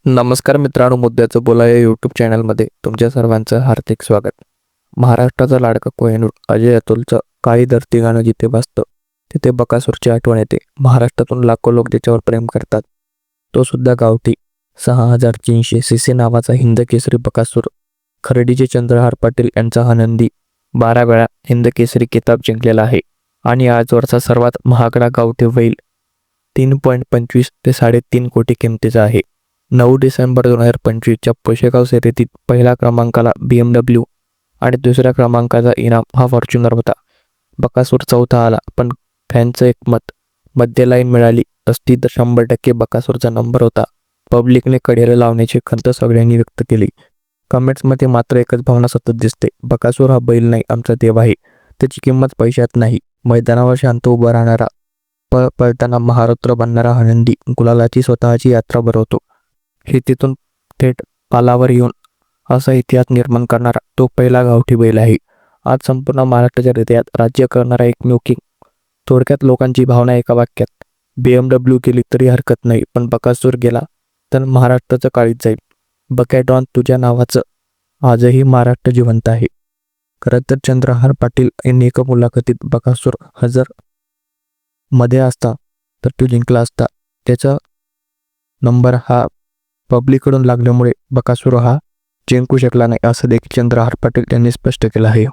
नमस्कार मित्रांनो, मुद्द्याचं बोला या यूट्यूब चॅनलमध्ये तुमच्या सर्वांचं हार्दिक स्वागत. महाराष्ट्राचा लाडका कोहिनूर अजय अतुलचं काळी धरती गाणं जिथे वाजतं तिथे बकासूरची आठवण येते. महाराष्ट्रातून लाखो लोक ज्याच्यावर प्रेम करतात तो सुद्धा गावठी 6300 सीसी नावाचा हिंद केसरी बकासूर. खर्डीचे चंद्रहार पाटील यांचा हा नंदी 12 वेळा हिंद केसरी किताब जिंकलेला आहे आणि आजवरचा सर्वात महागडा गावठी बैल 3.25 ते 3.5 कोटी किमतीचा आहे. 9 डिसेंबर 2025च्या पुशेगाव शर्यतीत पहिल्या क्रमांकाला BMW आणि दुसऱ्या क्रमांकाचा इनाम हा फॉर्च्युनर होता. बकासूर चौथा आला, पण फॅनचं एक मत मध्य लाईन मिळाली असती तर 100% बकासूरचा नंबर होता. पब्लिकने कडेला लावण्याची खंत सगळ्यांनी व्यक्त केली. कमेंट्समध्ये मात्र एकच भावना सतत दिसते, बकासूर हा बैल नाही, आमचा देव आहे. त्याची किंमत पैशात नाही, मैदानावर शांत उभा राहणारा, पळताना महारौद्र बनणारा हा नंदी गुलालाची स्वतःची यात्रा भरवतो. शेतीतून थेट पालावर येऊन असा इतिहास निर्माण करणारा तो पहिला गावठी बैल आहे. आज संपूर्ण महाराष्ट्राच्या हृदयात राज्य करणारा एकमेव किंग. थोडक्यात लोकांची भावना एका वाक्यात, BMW गेली तरी हरकत नाही, पण बकासूर गेला तर महाराष्ट्राचं काळीच जाईल. बकॅडॉन तुझ्या नावाचं आजही महाराष्ट्र जिवंत आहे. खरं तर चंद्रहार पाटील यांनी एका मुलाखतीत बकासूर हजर मध्ये असता तर तो जिंकला असता. त्याचा नंबर हा पब्लिककडून लागल्यामुळे बकासूर हा जिंकू शकला नाही, असं देखील चंद्रहार पाटील यांनी स्पष्ट केलं आहे.